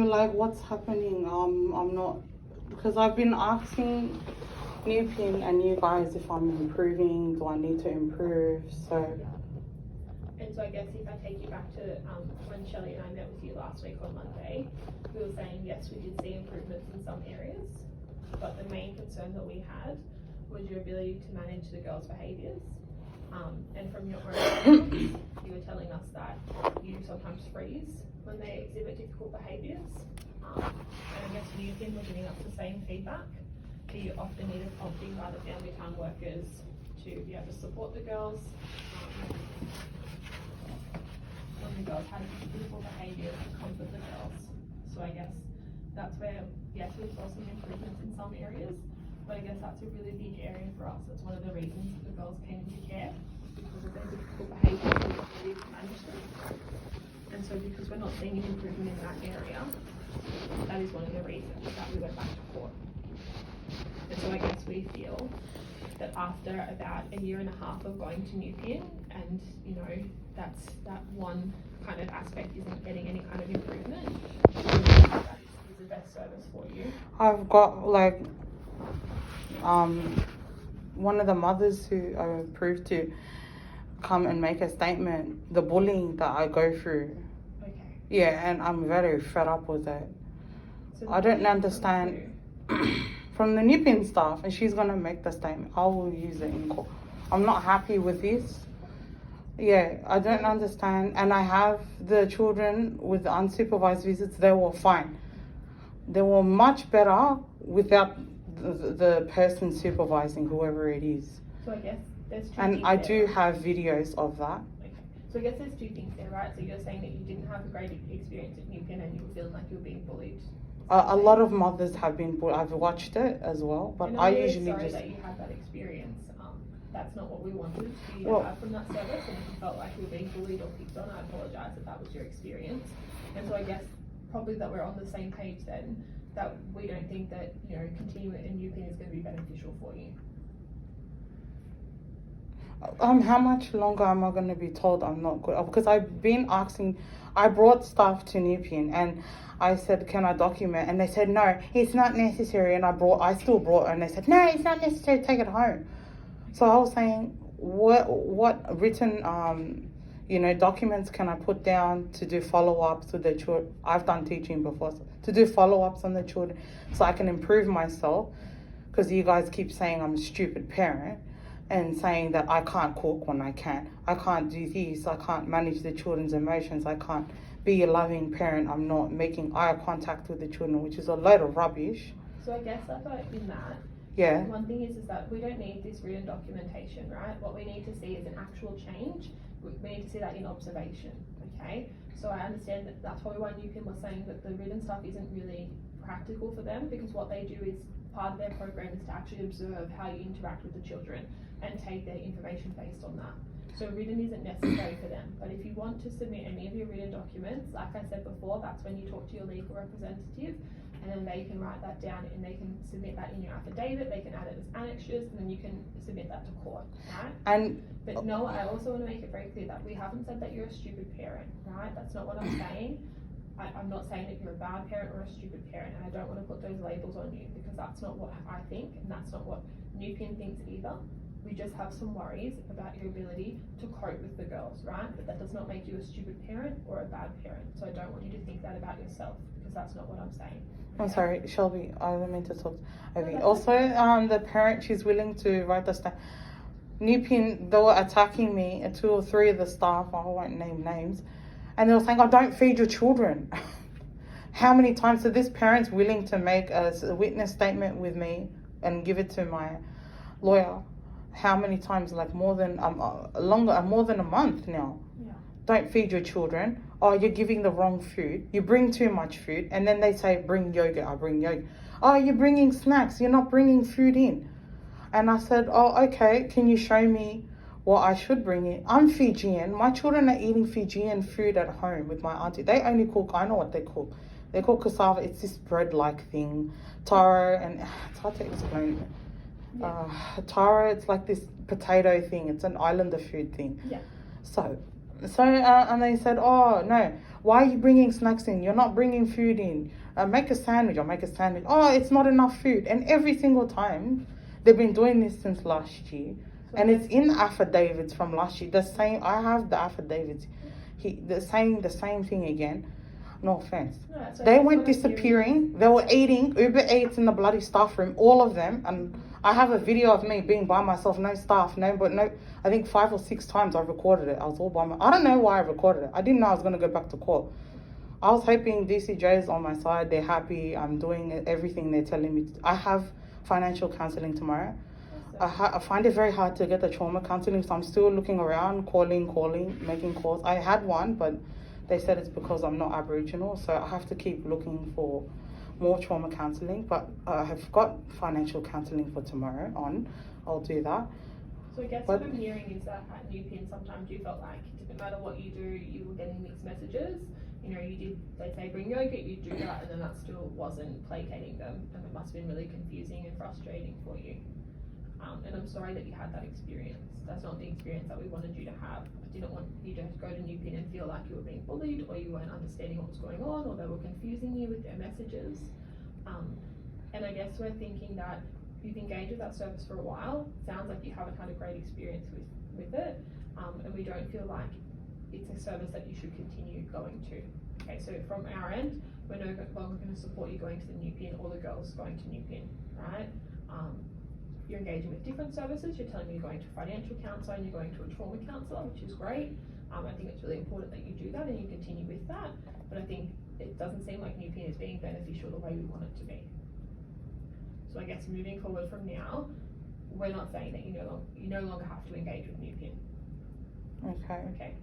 like, what's happening? I'm not, because I've been asking Newpin and you guys if I'm improving. Do I need to improve? So. And so I guess if I take you back to when Shelley and I met with you last week on Monday, we were saying yes, we did see improvements in some areas, but the main concern that we had was your ability to manage the girls' behaviours. And from your own you were telling us that you sometimes freeze when they exhibit difficult behaviours. And I guess you've been giving us the same feedback. So you often need a prompting by the family time workers to be able to support the girls. When the girls had difficult behaviour to comfort the girls. So I guess that's where, yes, we saw some improvements in some areas, but I guess that's a really big area for us. It's one of the reasons that the girls came into care, because of their difficult behaviour and the ability to manage them. And so because we're not seeing an improvement in that area, that is one of the reasons that we went back to court. And so I guess we feel that after about a year and a half of going to Newpin, and you know, that's that one kind of aspect isn't getting any kind of improvement, that is the best service for you. I've got like one of the mothers who I approved to come and make a statement, the bullying that I go through. Okay. Yeah, and I'm very fed up with it. So I don't understand. From the Newpin staff, and she's gonna make the statement. I will use it in court. I'm not happy with this. Yeah, I don't understand. And I have the children with unsupervised visits. They were fine. They were much better without the person supervising, whoever it is. So I guess there's two and things I there, do right? have videos of that. Okay. So I guess there's two things there, right? So you're saying that you didn't have a great experience at Newpin and you were feeling like you were being bullied. A lot of mothers have been. I've watched it as well, but And I I'm really usually sorry just. that you had that experience. That's not what we wanted for you Well- to have from that service. And if you felt like you were being bullied or picked on, I apologise that that was your experience. And so I guess probably that we're on the same page then, that we don't think that, you know, continuing in Newpin is going to be beneficial for you. How much longer am I going to be told I'm not good? Because I've been asking. I brought stuff to Newpin and I said, can I document? And they said, no, it's not necessary. And I still brought it, and they said, no, it's not necessary, take it home. So I was saying, what written, documents can I put down to do follow-ups with the children? I've done teaching before, so to do follow-ups on the children so I can improve myself, because you guys keep saying I'm a stupid parent and saying that I can't cook when I can. I can't do this. I can't manage the children's emotions. I can't be a loving parent. I'm not making eye contact with the children, which is a load of rubbish. So I guess that in that, Yeah. one thing is that we don't need this written documentation, right? What we need to see is an actual change. We need to see that in observation, okay? So I understand that that's probably why Newpin was saying that the written stuff isn't really practical for them, because what they do is, part of their program is to actually observe how you interact with the children and take their information based on that. So written isn't necessary for them, but if you want to submit any of your written documents, like I said before, that's when you talk to your legal representative, and then they can write that down and they can submit that in your affidavit, they can add it as annexures, and then you can submit that to court, right? But no, I also want to make it very clear that we haven't said that you're a stupid parent, right? That's not what I'm saying. I'm not saying that you're a bad parent or a stupid parent, and I don't want to put those labels on you, because that's not what I think, and that's not what Newpin thinks either. We just have some worries about your ability to cope with the girls, right? But that does not make you a stupid parent or a bad parent. So I don't want you to think that about yourself, because that's not what I'm saying. Okay? I'm sorry, Shelby, I didn't mean to talk over you. No, Also, the parent, she's willing to write the staff. Newpin, they were attacking me, 2 or 3 of the staff, I won't name names, and they were saying, oh, don't feed your children. How many times? So this parent's willing to make a witness statement with me and give it to my lawyer. How many times? Like more than more than a month now. Yeah. Don't feed your children. Oh, you're giving the wrong food. You bring too much food, and then they say bring yogurt. I bring yogurt. Oh, you're bringing snacks. You're not bringing food in. And I said, oh, okay. Can you show me what I should bring in? I'm Fijian. My children are eating Fijian food at home with my auntie. They only cook. I know what they cook. They cook cassava. It's this bread-like thing, taro, and it's hard to explain. Yeah. Taro, it's like this potato thing. It's an islander food thing. Yeah. So and they said, oh no, Why are you bringing snacks in? You're not bringing food in. Make a sandwich. I'll make a sandwich. Oh, it's not enough food. And every single time, they've been doing this since last year. And it's in affidavits from last year. The same. I have the affidavits. They're saying the same thing again. No offense. No, so They went disappearing. They were eating Uber Eats in the bloody staff room, all of them. And I have a video of me being by myself, no staff, no. I think 5 or 6 times I recorded it. I was all by myself. I don't know why I recorded it. I didn't know I was going to go back to court. I was hoping DCJ is on my side. They're happy. I'm doing everything they're telling me. I have financial counselling tomorrow. I find it very hard to get the trauma counselling, so I'm still looking around, calling, making calls. I had one, but they said it's because I'm not Aboriginal, so I have to keep looking for more trauma counselling. But I have got financial counselling for tomorrow on. I'll do that. So I guess what I'm hearing is that at Newpin sometimes you felt like it didn't matter what you do, you were getting mixed messages. You know, you did, they say bring yogurt, you do that, and then that still wasn't placating them, and it must have been really confusing and frustrating for you. And I'm sorry that you had that experience. That's not the experience that we wanted you to have. I didn't want you to go to Newpin and feel like you were being bullied, or you weren't understanding what was going on, or they were confusing you with their messages. And I guess we're thinking that you've engaged with that service for a while. Sounds like you haven't had a great experience with it, and we don't feel like it's a service that you should continue going to. Okay, so from our end, we're no longer going to support you going to the Newpin or the girls going to Newpin, right? You're engaging with different services. You're telling me you're going to financial counsellor and you're going to a trauma counsellor, which is great. I think it's really important that you do that and you continue with that. But I think it doesn't seem like Newpin is being beneficial the way we want it to be. So I guess moving forward from now, we're not saying that you no longer have to engage with Newpin. Okay.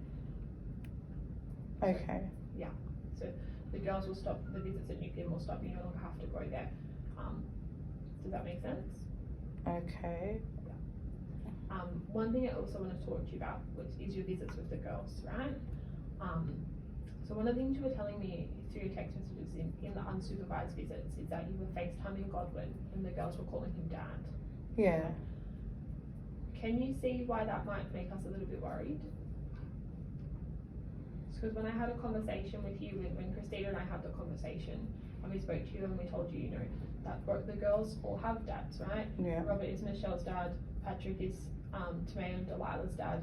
Yeah. So the girls will stop, the visits at Newpin will stop. You no longer have to go there. Does that make sense? Okay. One thing I also want to talk to you about is your visits with the girls, right? So one of the things you were telling me through your text messages in the unsupervised visits is that you were FaceTiming Godwin and the girls were calling him Dad. Yeah. Can you see why that might make us a little bit worried? Because when I had a conversation with you, when Christina and I had the conversation, and we spoke to you and we told you, that the girls all have dads, right? Yeah. Robert is Michelle's dad, Patrick is Tamay and Delilah's dad,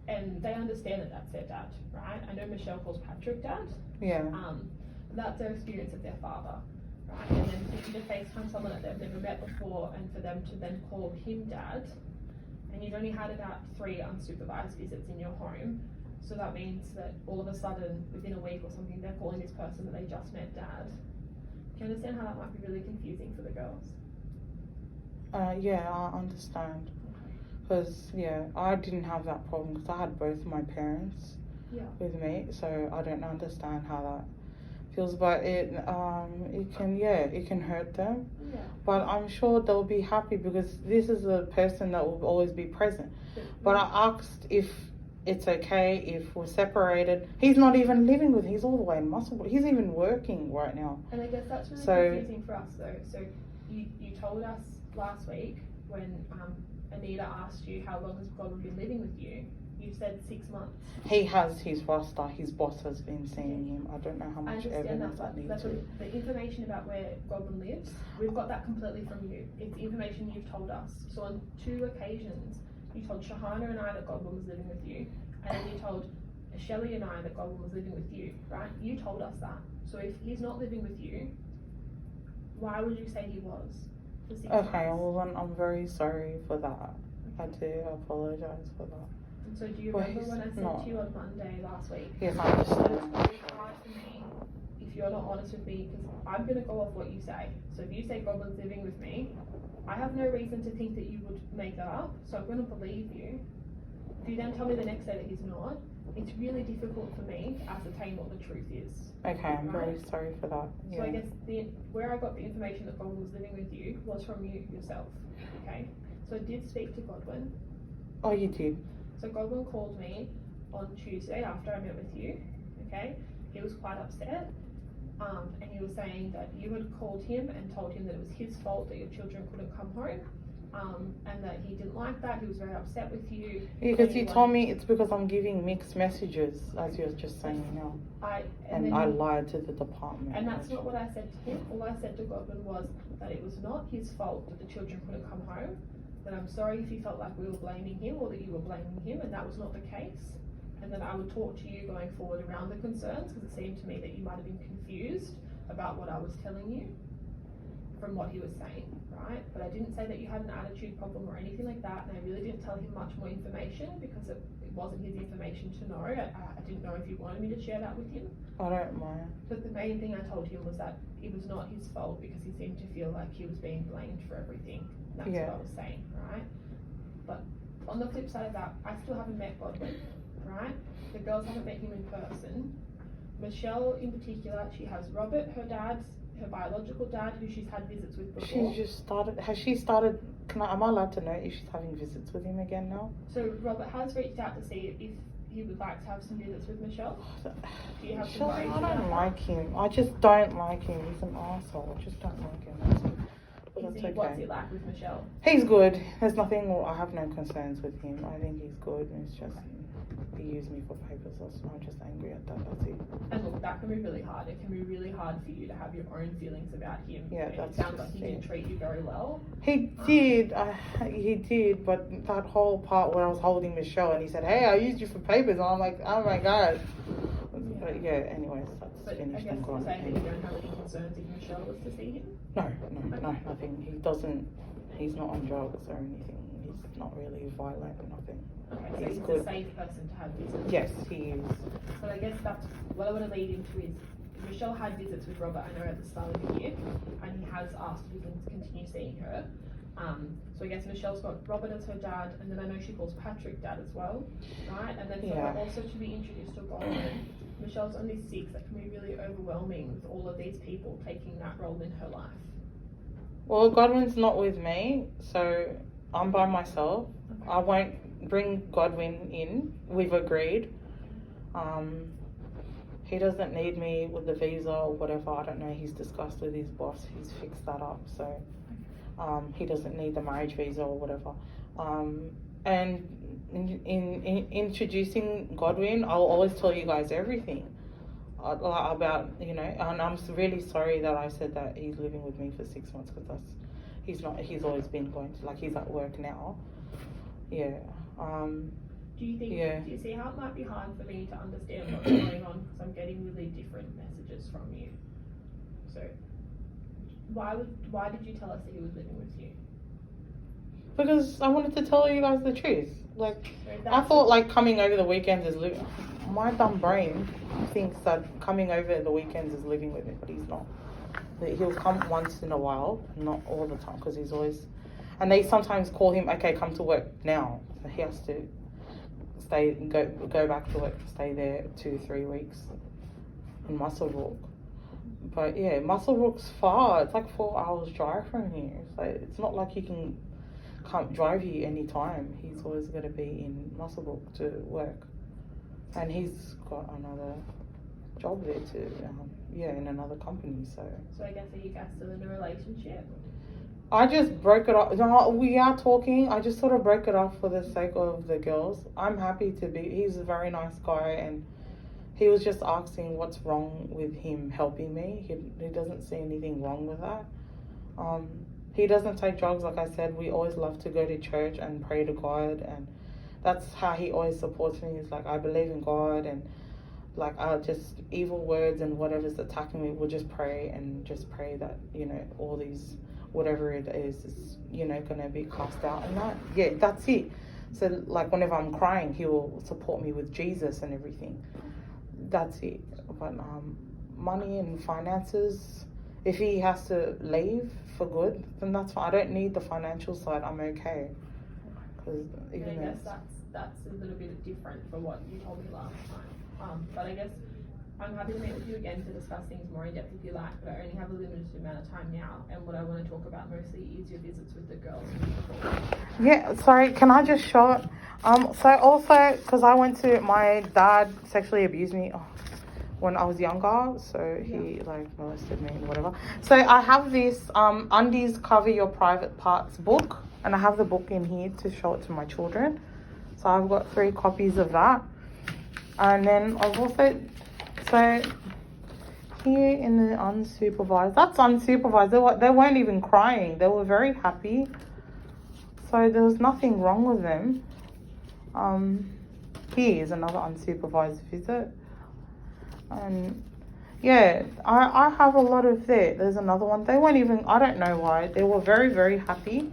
and they understand that that's their dad, right? I know Michelle calls Patrick dad. Yeah. That's their experience of their father, right? And then for you to FaceTime someone that they've never met before and for them to then call him dad, and you've only had about 3 unsupervised visits in your home, so that means that all of a sudden, within a week or something, they're calling this person that they just met dad. Do you understand how that might be really confusing for the girls? Yeah, I understand. Because, I didn't have that problem because I had both my parents with me, so I don't understand how that feels. But it can hurt them. Yeah. But I'm sure they'll be happy because this is a person that will always be present. But I asked if it's okay if we're separated. He's not even living with, he's all the way in Musselburgh. He's even working right now. And I guess that's really confusing for us though. So you told us last week when Anita asked you how long has God been living with you, you said 6 months. He has his roster, his boss has been seeing him. I don't know how much evidence that needs to. The information about where Godwin lives, we've got that completely from you. It's information you've told us. So on 2 occasions, you told Shahana and I that Godwin was living with you, and then you told Shelley and I that Godwin was living with you, right? You told us that. So if he's not living with you, why would you say he was for 6 months? Okay, well then I'm very sorry for that. I do apologise for that. And so do you remember when I said to you on Monday last week? Yes, I understand. It's really hard for me if you're not honest with me, because I'm going to go off what you say. So if you say Godwin's living with me, I have no reason to think that you would make that up, so I'm going to believe you. If you then tell me the next day that he's not, it's really difficult for me to ascertain what the truth is. Okay, I'm very sorry for that. So I guess where I got the information that Godwin was living with you was from you yourself, okay? So I did speak to Godwin. Oh, you did? So Godwin called me on Tuesday after I met with you, okay? He was quite upset. And he was saying that you had called him and told him that it was his fault that your children couldn't come home, and that he didn't like that. He was very upset with you. Because you told me it's because I'm giving mixed messages, as you're just saying now. And I lied to the department. And that's not what I said to him. All I said to Godwin was that it was not his fault that the children couldn't come home. That I'm sorry if you felt like we were blaming him or that you were blaming him, and that was not the case. And then I would talk to you going forward around the concerns, because it seemed to me that you might have been confused about what I was telling you from what he was saying, right? But I didn't say that you had an attitude problem or anything like that, and I really didn't tell him much more information because it wasn't his information to know. I didn't know if you wanted me to share that with him. I don't mind. But the main thing I told him was that it was not his fault because he seemed to feel like he was being blamed for everything. That's what I was saying, right? But on the flip side of that, I still haven't met Godwin, right? The girls haven't met him in person. Michelle in particular, she has Robert, her biological dad, who she's had visits with before. She just started, am I allowed to know if she's having visits with him again now? So Robert has reached out to see if he would like to have some visits with Michelle. Do you have some I don't like him. I just don't like him. He's an arsehole. I just don't like him. What's he like with Michelle? He's good. There's nothing, I have no concerns with him. I think he's good. It's just, he used me for papers. I'm just angry at that. That's it. And look, that can be really hard. It can be really hard for you to have your own feelings about him. Yeah, it sounds like he didn't treat you very well. He did, but that whole part where I was holding Michelle and he said, "Hey, I used you for papers," and I'm like, "Oh my god." But yeah, anyways, that's finished. I guess you're saying that you don't have any concerns if Michelle was to see him? No, nothing. He's not on drugs or anything. He's not really violent or nothing. Okay, so he's good. a safe person to have visits. Yes, he is. So I guess that's what I want to lead into is Michelle had visits with Robert, I know, at the start of the year, and he has asked if he can continue seeing her. So I guess Michelle's got Robert as her dad, and then I know she calls Patrick dad as well, right? And then for her also to be introduced to Godwin, Michelle's only 6. That can be really overwhelming with all of these people taking that role in her life. Well, Godwin's not with me, so I'm by myself. Okay. I won't bring Godwin in. We've agreed. He doesn't need me with the visa or whatever. I don't know. He's discussed with his boss. He's fixed that up. So he doesn't need the marriage visa or whatever. And in introducing Godwin, I'll always tell you guys everything about, and I'm really sorry that I said that he's living with me for 6 months, because he's always been going to, he's at work now. Yeah. Do you see how it might be hard for me to understand what's going on, because I'm getting really different messages from you? So why did you tell us that he was living with you? Because I wanted to tell you guys the truth. I thought coming over the weekends is living. My dumb brain thinks that coming over the weekends is living with me, but he's not. He'll come once in a while, not all the time, because he's always. And they sometimes call him, "Okay, come to work now." So he has to go back to work, stay there 2-3 weeks in Muswellbrook. But yeah, Muswellbrook's far. It's 4 hours drive from here. So it's not like he can come drive you anytime. He's always going to be in Muswellbrook to work. And he's got another job there too, in another company. So I guess, are you guys still in a relationship? I just broke it off. No, we are talking. I just sort of broke it off for the sake of the girls. I'm happy to be. He's a very nice guy, and he was just asking what's wrong with him helping me. He doesn't see anything wrong with that. He doesn't take drugs, like I said. We always love to go to church and pray to God, and that's how he always supports me. He's like, I believe in God, and just evil words and whatever's attacking me, we'll just pray that, all these, whatever it is going to be cast out, and that, yeah, that's it. So whenever I'm crying, he will support me with Jesus and everything. That's it. But money and finances, if he has to leave for good, then that's fine. I don't need the financial side. I'm okay. Because I guess that's a little bit different from what you told me last time. But I guess I'm happy to meet with you again to discuss things more in depth if you like, but I only have a limited amount of time now, and what I want to talk about mostly is your visits with the girls. Yeah, sorry, can I just show it? So also, because I went to, my dad sexually abused me when I was younger, so he like molested me and whatever. So I have this Undies Cover Your Private Parts book, and I have the book in here to show it to my children. So I've got 3 copies of that. And then I've also, so here in the unsupervised, that's unsupervised. They weren't even crying. They were very happy. So there was nothing wrong with them. Here's another unsupervised visit. And yeah, I have a lot of that. There's another one. They weren't even, I don't know why. They were very, very happy,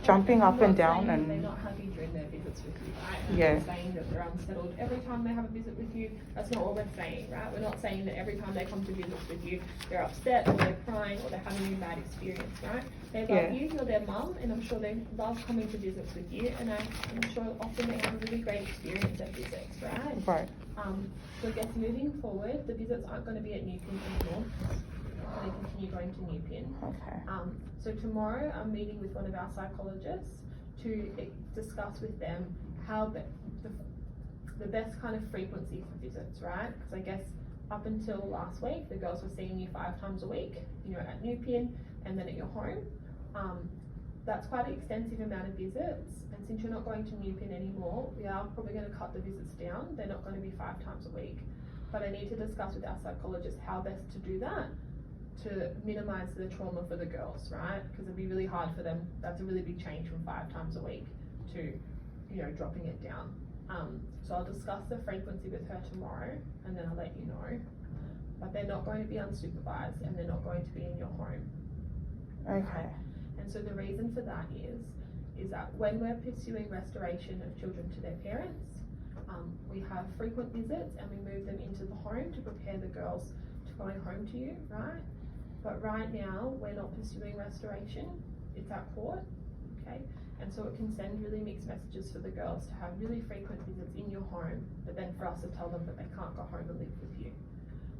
jumping up and down. And they're not happy during their visits with you, right? And yeah. We're saying that they're unsettled every time they have a visit with you. That's not what we're saying, right? We're not saying that every time they come to visits with you, they're upset or they're crying or they're having a bad experience, right? They love you, you're their mum, and I'm sure they love coming to visits with you, and I'm sure often they have a really great experience at visits, right? Right. So I guess moving forward, the visits aren't going to be at Newpin anymore. They continue going to Newpin. Okay. So tomorrow I'm meeting with one of our psychologists to discuss with them how the best kind of frequency for visits, right? Because I guess up until last week, the girls were seeing you 5 times a week, at Newpin and then at your home. That's quite an extensive amount of visits, and since you're not going to Newpin anymore, we are probably going to cut the visits down. They're not going to be 5 times a week, but I need to discuss with our psychologist how best to do that to minimize the trauma for the girls, right? Because it'd be really hard for them. That's a really big change from 5 times a week to, dropping it down. So I'll discuss the frequency with her tomorrow, and then I'll let you know. But they're not going to be unsupervised, and they're not going to be in your home. Okay. And so the reason for that is that when we're pursuing restoration of children to their parents, we have frequent visits and we move them into the home to prepare the girls to going home to you, right? But right now, we're not pursuing restoration, it's at court, okay? And so it can send really mixed messages for the girls to have really frequent visits in your home, but then for us to tell them that they can't go home and live with you.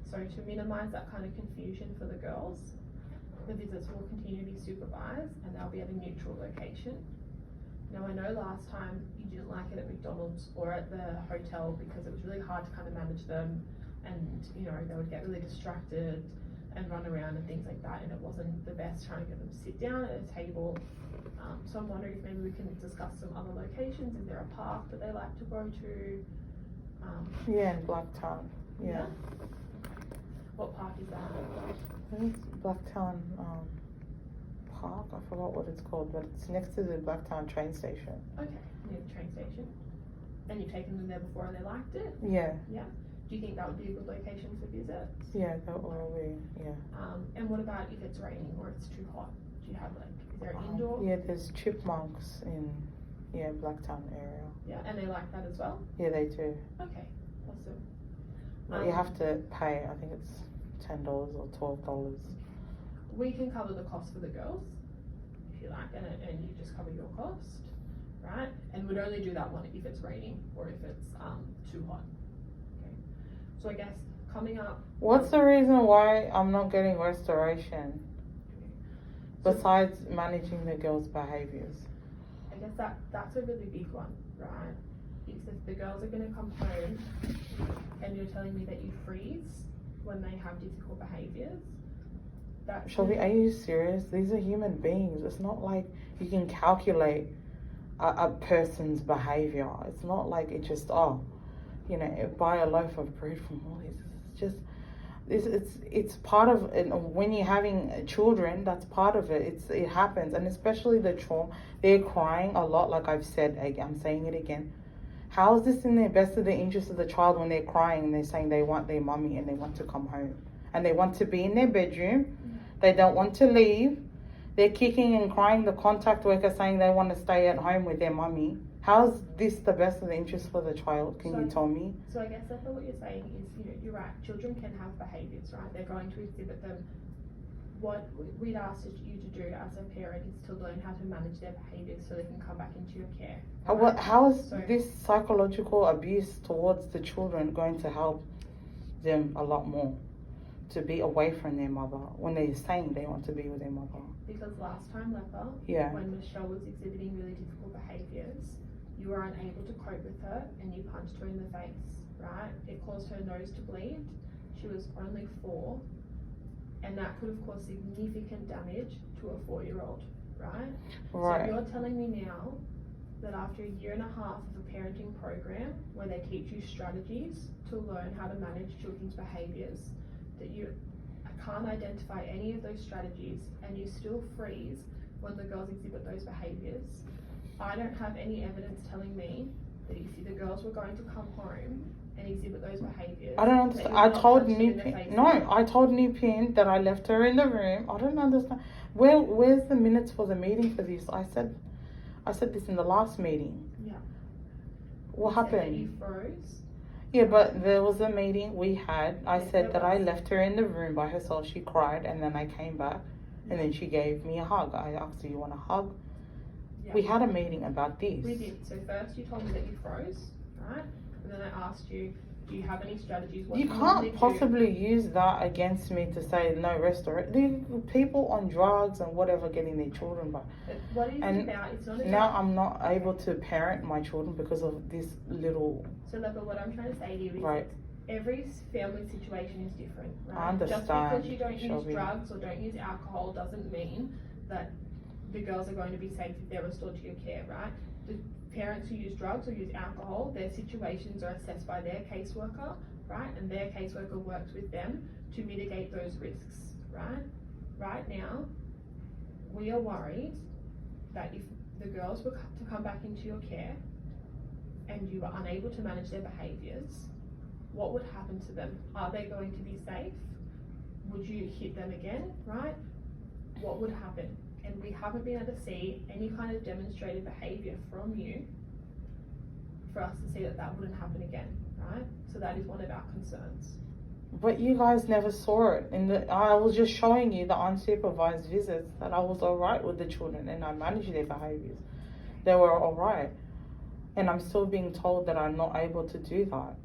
So to minimize that kind of confusion for the girls, the visits will continue to be supervised and they'll be at a neutral location. Now I know last time you didn't like it at McDonald's or at the hotel because it was really hard to kind of manage them, and they would get really distracted and run around and things like that, and it wasn't the best trying to get them to sit down at a table. So I'm wondering if maybe we can discuss some other locations. Is there a park that they like to go to? Yeah, in Blacktown. Yeah. What park is that? I think it's Blacktown Park. I forgot what it's called, but it's next to the Blacktown train station. Okay, near the train station. And you've taken them there before and they liked it? Yeah. Yeah. Do you think that would be a good location for visits? Yeah, that will be, yeah. And what about if it's raining or it's too hot? Do you have is there an indoor? Yeah, there's chipmunks in, Blacktown area. Yeah, and they like that as well? Yeah, they do. Okay, awesome. But you have to pay, I think it's $10 or $12. We can cover the cost for the girls, if you like, and you just cover your cost, right? And we'd only do that one if it's raining or if it's too hot. Okay. So I guess coming up. What's the reason why I'm not getting restoration? Besides managing the girls' behaviours. I guess that's a really big one, right? Because if the girls are going to come home and you're telling me that you freeze when they have difficult behaviours, Shelby, are you serious? These are human beings. It's not like you can calculate a person's behaviour. It's not like it just, buy a loaf of bread from Woolies. It's just, it's part of, when you're having children, that's part of it. It happens, and especially the trauma. They're crying a lot, like I've said, I'm saying it again. How is this in the best of the interest of the child when they're crying and they're saying they want their mummy and they want to come home and they want to be in their bedroom? They don't want to leave. They're kicking and crying. The contact worker saying they want to stay at home with their mummy. How is this the best of the interest for the child? Can you tell me? So I guess that's what you're saying is, you're right. Children can have behaviours, right? They're going to exhibit them. What we'd ask you to do as a parent is to learn how to manage their behaviours so they can come back into your care. Right? How is this psychological abuse towards the children going to help them a lot more to be away from their mother when they're saying they want to be with their mother? Because last time, Leper, when Michelle was exhibiting really difficult behaviours, you were unable to cope with her and you punched her in the face, right? It caused her nose to bleed. She she was only 4, and that could have caused significant damage to a 4-year-old, right? Right. So you're telling me now that after a year and a half of a parenting program where they teach you strategies to learn how to manage children's behaviours, that you can't identify any of those strategies and you still freeze when the girls exhibit those behaviours. I don't have any evidence telling me that if the girls were going to come home and exhibit those behaviours. I don't understand. I told I told Nupin that I left her in the room. I don't understand. Where's the minutes for the meeting for this? I said this in the last meeting. Yeah. What You said that happened? you froze. Yeah, but there was a meeting we had. I Yes, said there that I was. left her in the room by herself. She cried, and then I came back, and then she gave me a hug. I asked, "Do you want a hug?" Yeah. We had a meeting about this. We did. So first you told me that you froze, right? And then I asked you, do you have any strategies? What You do you normally can't possibly use that against me to say no restaurant. The people on drugs and whatever getting their children back. But what is And it about? It's not about. Now I'm not able to parent my children because of this little. So, like, what I'm trying to say to you is Right. every family situation is different, right? I understand, Just because you don't use Shelby. drugs or don't use alcohol doesn't mean that the girls are going to be safe if they're restored to your care, right? The parents who use drugs or use alcohol, their situations are assessed by their caseworker, right? And their caseworker works with them to mitigate those risks, right? Right now, we are worried that if the girls were to come back into your care and you were unable to manage their behaviours, what would happen to them? Are they going to be safe? Would you hit them again, right? What would happen? And we haven't been able to see any kind of demonstrated behaviour from you for us to see that that wouldn't happen again, right? So that is one of our concerns. But you guys never saw it. I was just showing you the unsupervised visits that I was alright with the children and I managed their behaviours. They were alright. And I'm still being told that I'm not able to do that.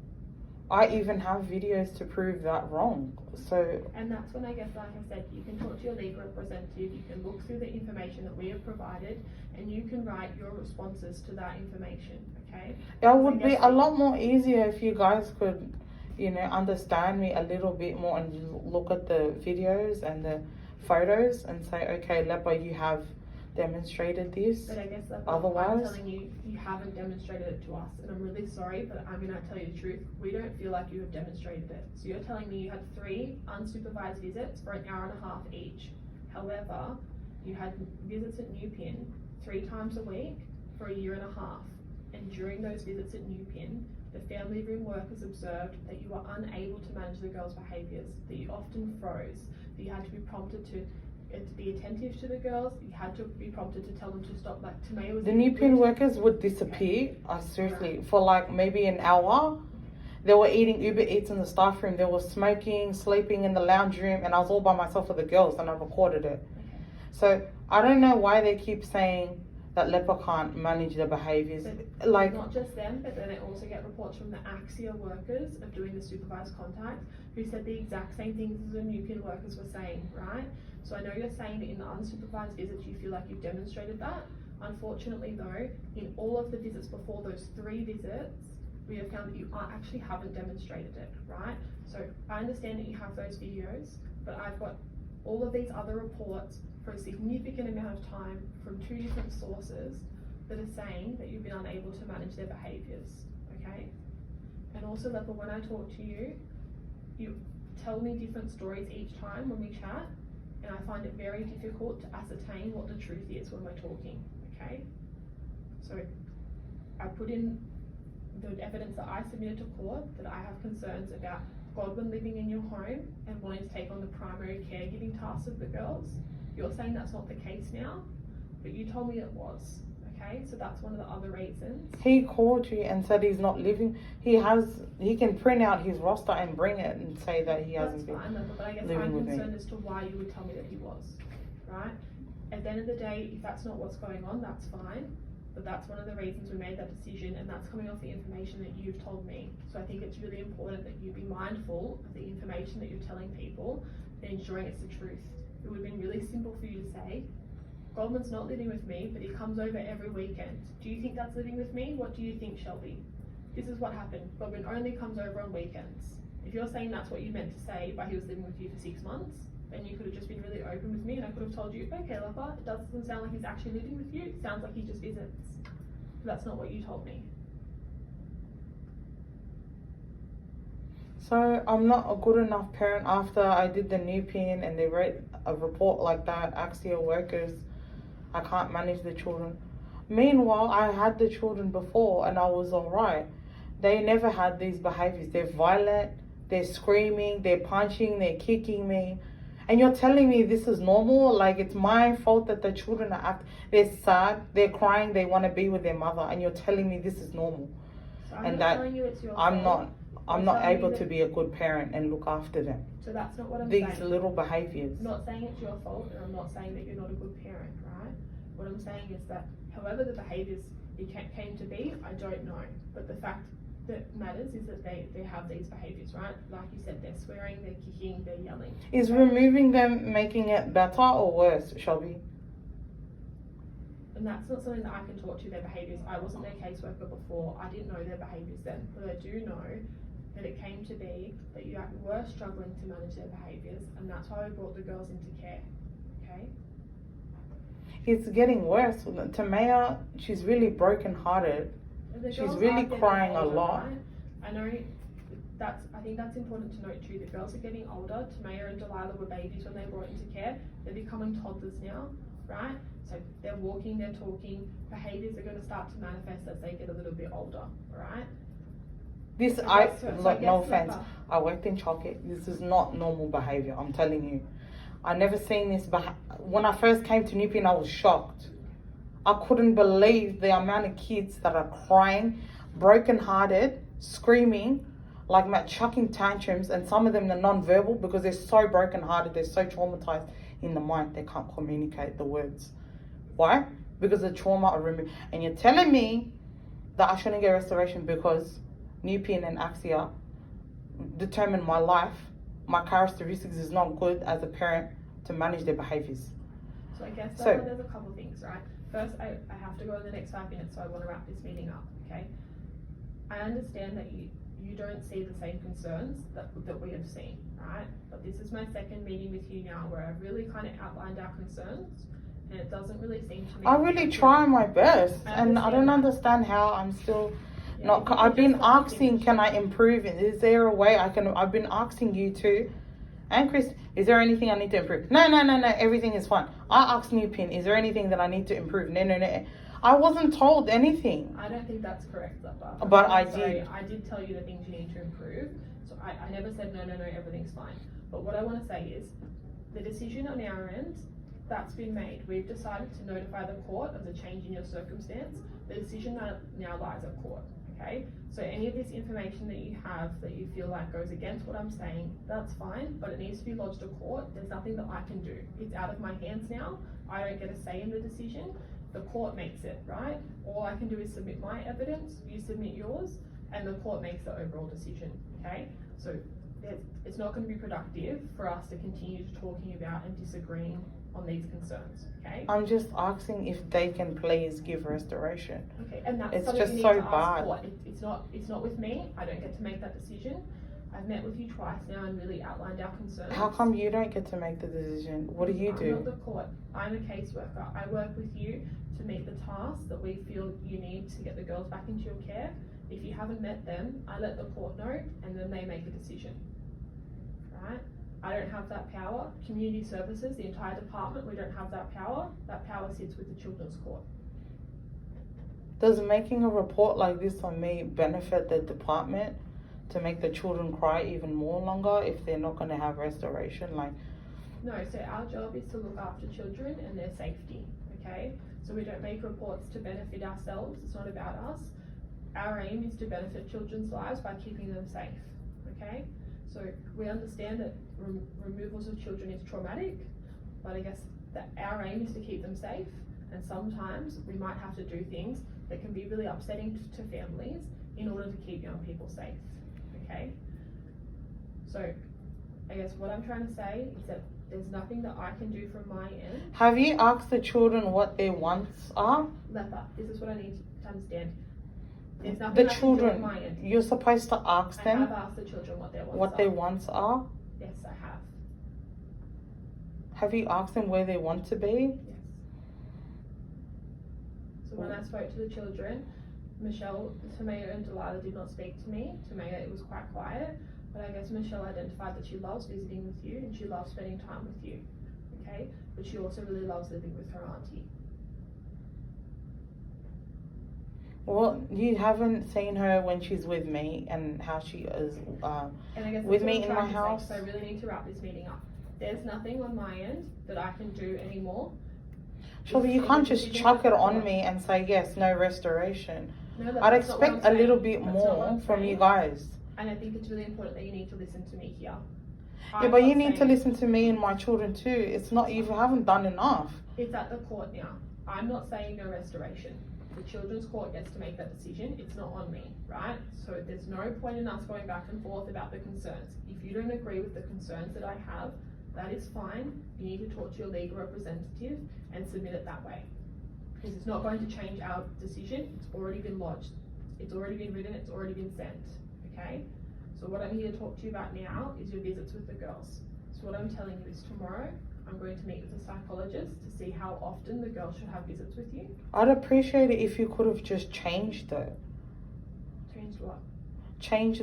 I even have videos to prove that wrong. So. And that's when I guess, like I said, you can talk to your legal representative, you can look through the information that we have provided, and you can write your responses to that information, okay? It would be a lot more easier if you guys could, understand me a little bit more and look at the videos and the photos and say, okay, Lepa, you have demonstrated this. But I guess like Otherwise, I'm telling you, you haven't demonstrated it to us, and I'm really sorry, but I'm gonna tell you the truth. We don't feel like you have demonstrated it. So you're telling me you had 3 unsupervised visits for an hour and a half each. However, you had visits at New Pin 3 times a week for a year and a half. And during those visits at New Pin, the family room workers observed that you were unable to manage the girls' behaviours, that you often froze, that you had to be prompted to be attentive to the girls, you had to be prompted to tell them to stop. Like, Tamaya was the New Pin workers would disappear, seriously, for like maybe an hour. They were eating Uber Eats in the staff room, they were smoking, sleeping in the lounge room, and I was all by myself with the girls and I recorded it. Okay. So I don't know why they keep saying that Lepa can't manage their behaviours. But Like, not just them, but then I also get reports from the Axia workers of doing the supervised contact who said the exact same things as the New Pin workers were saying, right? So I know you're saying that in the unsupervised visits you feel like you've demonstrated that. Unfortunately though, in all of the visits before those 3 visits, we have found that you actually haven't demonstrated it, right? So I understand that you have those videos, but I've got all of these other reports for a significant amount of time from 2 different sources that are saying that you've been unable to manage their behaviours, okay? And also, Lepa, when I talk to you, you tell me different stories each time when we chat, and I find it very difficult to ascertain what the truth is when we're talking, okay? So I put in the evidence that I submitted to court that I have concerns about Godwin living in your home and wanting to take on the primary caregiving tasks of the girls. You're saying that's not the case now, but you told me it was, okay? So that's one of the other reasons. he called you and said he's not living. He can print out his roster and bring it and say that he hasn't been. That's fine, but I guess living I'm with me. concerned as to why you would tell me that he was, right? At the end of the day, if that's not what's going on, that's fine. But that's one of the reasons we made that decision, and that's coming off the information that you've told me. So I think it's really important that you be mindful of the information that you're telling people and ensuring it's the truth. It would have been really simple for you to say, Goldman's not living with me, but he comes over every weekend. Do you think that's living with me? What do you think, Shelby? This is what happened. Goldman only comes over on weekends. If you're saying that's what you meant to say, but he was living with you for 6 months, then you could have just been really open with me and I could have told you, okay, Lepa, it doesn't sound like he's actually living with you, it sounds like he just visits. But that's not what you told me. So I'm not a good enough parent after I did the new pin and they wrote a report like that, Axia workers, I can't manage the children. Meanwhile, I had the children before and I was alright. They never had these behaviors. They're violent, they're screaming, they're punching, they're kicking me. And you're telling me this is normal? Like it's my fault that the children are they're sad, they're crying, they want to be with their mother, and you're telling me this is normal. So I'm and not that telling you it's your I'm fault. I'm not able to be a good parent and look after them. So that's not what I'm These saying. little behaviors. I'm not saying it's your fault, and I'm not saying that you're not a good parent, right? What I'm saying is that however the behaviours came to be, I don't know. But the fact that matters is that they have these behaviours, right? Like you said, they're swearing, they're kicking, they're yelling. Is removing them making it better or worse, Shelby? And that's not something that I can talk to, their behaviours. I wasn't their caseworker before. I didn't know their behaviours then. But I do know that it came to be that you were struggling to manage their behaviours, and that's why we brought the girls into care, okay? It's getting worse. Tamaya, she's really broken-hearted. She's really crying a lot. Right? I know I think that's important to note too. The girls are getting older. Tamaya and Delilah were babies when they were brought into care. They're becoming toddlers now, right? So they're walking, they're talking. Behaviours are going to start to manifest as they get a little bit older, right? No offense. I worked in childcare. This is not normal behavior. I'm telling you. I never seen this. When I first came to Newpien, I was shocked. I couldn't believe the amount of kids that are crying, broken-hearted, screaming, like chucking tantrums, and some of them are non-verbal because they're so broken-hearted, they're so traumatized in the mind, they can't communicate the words. Why? Because the trauma are removed. And you're telling me that I shouldn't get restoration because Newpien and Axia determine my life, my characteristics is not good as a parent to manage their behaviors. So I guess there's a couple of things, right? First, I have to go in the next 5 minutes, so I want to wrap this meeting up, okay? I understand that you don't see the same concerns that we have seen, right? But this is my second meeting with you now where I've really kind of outlined our concerns, and it doesn't really seem to me... I really try my best, and I don't understand how I'm still... I've been asking, can I improve? Is there a way I can? I've been asking you too, and Chris, is there anything I need to improve? No, everything is fine. I asked Newpien, is there anything that I need to improve? No. I wasn't told anything. I don't think that's correct, Lepa. But I did. I did tell you the things you need to improve. So I never said no, everything's fine. But what I want to say is, the decision on our end, that's been made. We've decided to notify the court of the change in your circumstance. The decision now lies at court. Okay, so any of this information that you have that you feel like goes against what I'm saying, that's fine, but it needs to be lodged at court. There's nothing that I can do. It's out of my hands now. I don't get a say in the decision. The court makes it, right? All I can do is submit my evidence, you submit yours, and the court makes the overall decision, okay? So it's not going to be productive for us to continue talking about and disagreeing on these concerns, okay? I'm just asking if they can please give restoration. Okay, and that's it's something just you need so to bad. ask for. It's not with me. I don't get to make that decision. I've met with you twice now and really outlined our concerns. How come you don't get to make the decision? What do you do? I'm not the court. I'm a caseworker. I work with you to meet the tasks that we feel you need to get the girls back into your care. If you haven't met them, I let the court know and then they make a decision, right? I don't have that power. Community services, the entire department, we don't have that power. That power sits with the children's court. Does making a report like this on me benefit the department to make the children cry even more longer if they're not going to have restoration? No, so our job is to look after children and their safety, okay? So we don't make reports to benefit ourselves. It's not about us. Our aim is to benefit children's lives by keeping them safe, okay? So we understand that removals of children is traumatic, but I guess that our aim is to keep them safe, and sometimes we might have to do things that can be really upsetting to families in order to keep young people safe, okay? So I guess what I'm trying to say is that there's nothing that I can do from my end. Have you asked the children what their wants are? Lepa, this is what I need to understand. There's nothing The I can do on children, my end. you're supposed to ask I them have asked the children what their wants what are. their wants are. Yes, I have. Have you asked them where they want to be? Yes. So when I spoke to the children, Michelle, Tamaya and Delilah did not speak to me. Tamaya, it was quite quiet, but I guess Michelle identified that she loves visiting with you and she loves spending time with you, okay? But she also really loves living with her auntie. Well, you haven't seen her when she's with me and how she is And I guess with that's me what in I'm my trying to house. say, 'cause I really need to wrap this meeting up. There's nothing on my end that I can do anymore. Shelby, you can't just chuck it on me and say yes, no restoration. No, I'd that's not what expect I'm a little saying. bit That's not what more I'm from saying. you guys. And I think it's really important that you need to listen to me here. Yeah, but you need to listen to me and my children too. It's not, you haven't done enough. It's at the court now. I'm not saying no restoration. The children's court gets to make that decision. It's not on me, right? So there's no point in us going back and forth about the concerns. If you don't agree with the concerns that I have, that is fine. You need to talk to your legal representative and submit it that way. Because it's not going to change our decision. It's already been lodged. It's already been written. It's already been sent, okay? So what I'm here to talk to you about now is your visits with the girls. So what I'm telling you is tomorrow, I'm going to meet with the psychologist to see how often the girls should have visits with you. I'd appreciate it if you could have just changed it. Changed what? Change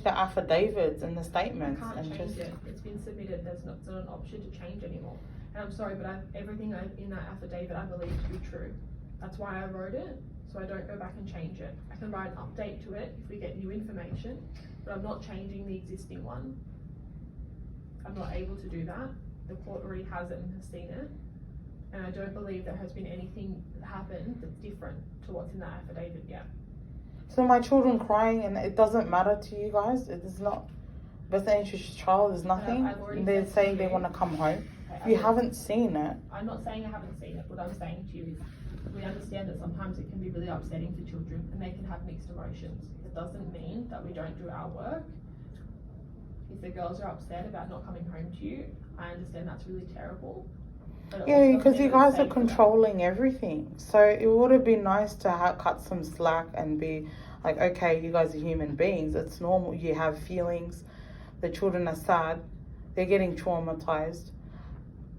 the affidavits and the I statements can't and change just it. It's been submitted. There's not an option to change anymore. And I'm sorry, but everything in that affidavit I believe to be true. That's why I wrote it, so I don't go back and change it. I can write an update to it if we get new information, but I'm not changing the existing one. I'm not able to do that. The court already has it and has seen it. And I don't believe there has been anything that happened that's different to what's in that affidavit yet. so my children crying and it doesn't matter to you guys. It is not best interest child. There's nothing. I've already They're said to saying they you- want to come home. Okay, You haven't seen it. I'm not saying I haven't seen it. What I'm saying to you is we understand that sometimes it can be really upsetting for children and they can have mixed emotions. It doesn't mean that we don't do our work. If the girls are upset about not coming home to you, I understand that's really terrible. But it Yeah, also because doesn't you mean guys it's are safe for them. controlling everything. So it would have been nice to cut some slack and be like, okay, you guys are human beings. It's normal. You have feelings. The children are sad. They're getting traumatized.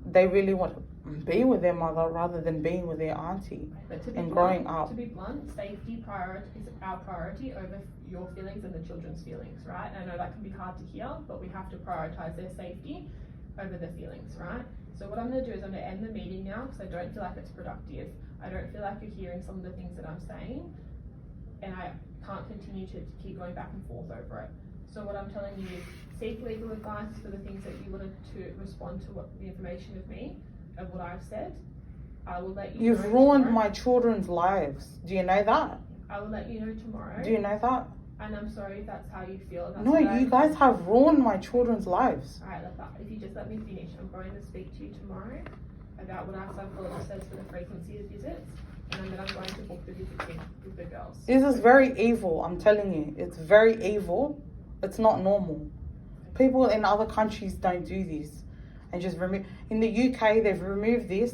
They really want to be with their mother rather than being with their auntie. But to be and blunt, growing up. To be blunt, safety is our priority over your feelings and the children's feelings, right? And I know that can be hard to hear, but we have to prioritize their safety over their feelings, right? So what I'm going to do is I'm going to end the meeting now because I don't feel like it's productive. I don't feel like you're hearing some of the things that I'm saying, and I can't continue to keep going back and forth over it. So what I'm telling you is seek legal advice for the things that you wanted to respond to what the information of me, of what I've said. I will let you know. You've ruined tomorrow. my children's lives. Do you know that? I will let you know tomorrow. Do you know that? And I'm sorry if that's how you feel. That's No, what you guys have ruined my children's lives. Alright, if you just let me finish, I'm going to speak to you tomorrow about what our psychologist says for the frequency of visits, and then I'm going to book the visits in with the girls. This is very evil, I'm telling you. It's very evil. It's not normal. People in other countries don't do this. And just remove. In the UK, they've removed this.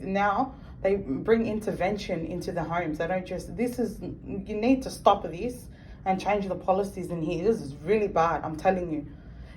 Now they bring intervention into the homes. They don't just. You need to stop this and change the policies in here. This is really bad. I'm telling you.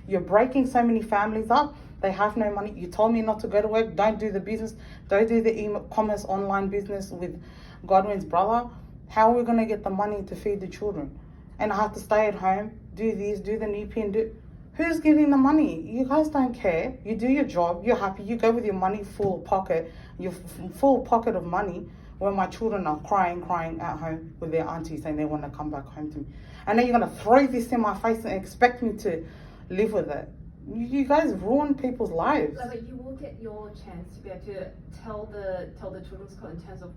You're breaking so many families up. They have no money. You told me not to go to work. Don't do the business. Don't do the e-commerce online business with Godwin's brother. How are we gonna get the money to feed the children? And I have to stay at home, do this, do the NEPN, Who's giving the money? You guys don't care. You do your job. You're happy. You go with your money full pocket, your full pocket of money. When my children are crying at home with their aunties saying they want to come back home to me, and then you're gonna throw this in my face and expect me to live with it. You guys ruin people's lives. But you will get your chance to be able to tell the children's court in terms of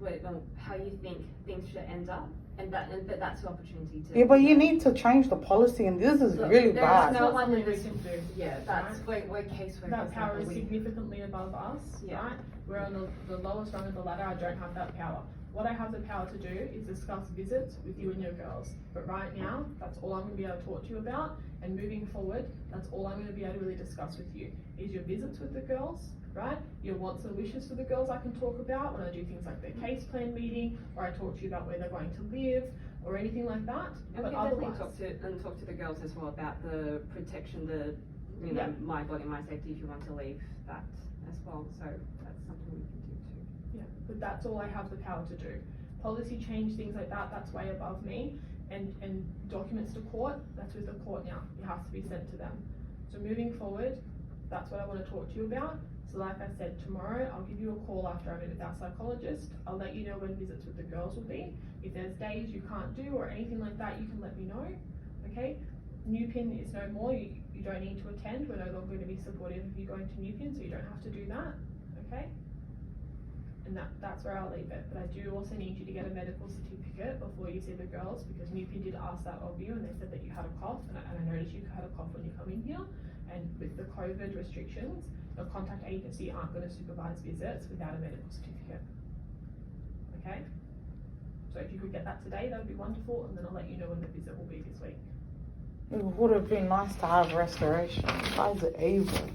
how you think things should end up, and that's your opportunity to. Yeah, but you need to change the policy, and this is really there bad. is no That's one something in we this. can do. Yeah, that's we're caseworkers. That power is we- significantly above us, Yeah. right? We're on the lowest rung of the ladder. I don't have that power. What I have the power to do is discuss visits with you and your girls. But right now, that's all I'm going to be able to talk to you about. And moving forward, that's all I'm going to be able to really discuss with you is your visits with the girls right? Your wants and wishes for the girls I can talk about when I do things like their case plan meeting, or I talk to you about where they're going to live, or anything like that. And But we can definitely otherwise, talk to the girls as well about the protection, you know, Yeah. my body, my safety, if you want to leave that as well. So that's something we can do too. yeah, but that's all I have the power to do. Policy change, things like that, that's way above me. And documents to court, that's with the court now. It has to be sent to them. So moving forward, that's what I want to talk to you about. So like I said, tomorrow I'll give you a call after I meet with our psychologist. I'll let you know when visits with the girls will be. If there's days you can't do or anything like that, you can let me know, okay? New pin is no more, you don't need to attend. We're no longer going to be supportive of you going to new pin, so you don't have to do that, okay? And that's where I'll leave it. But I do also need you to get a medical certificate before you see the girls, because new pin did ask that of you and they said that you had a cough, and I noticed you had a cough when you come in here. And with the COVID restrictions, the contact agency aren't going to supervise visits without a medical certificate. Okay? So if you could get that today, that would be wonderful, and then I'll let you know when the visit will be this week. It would have been nice to have restoration. You guys are evil.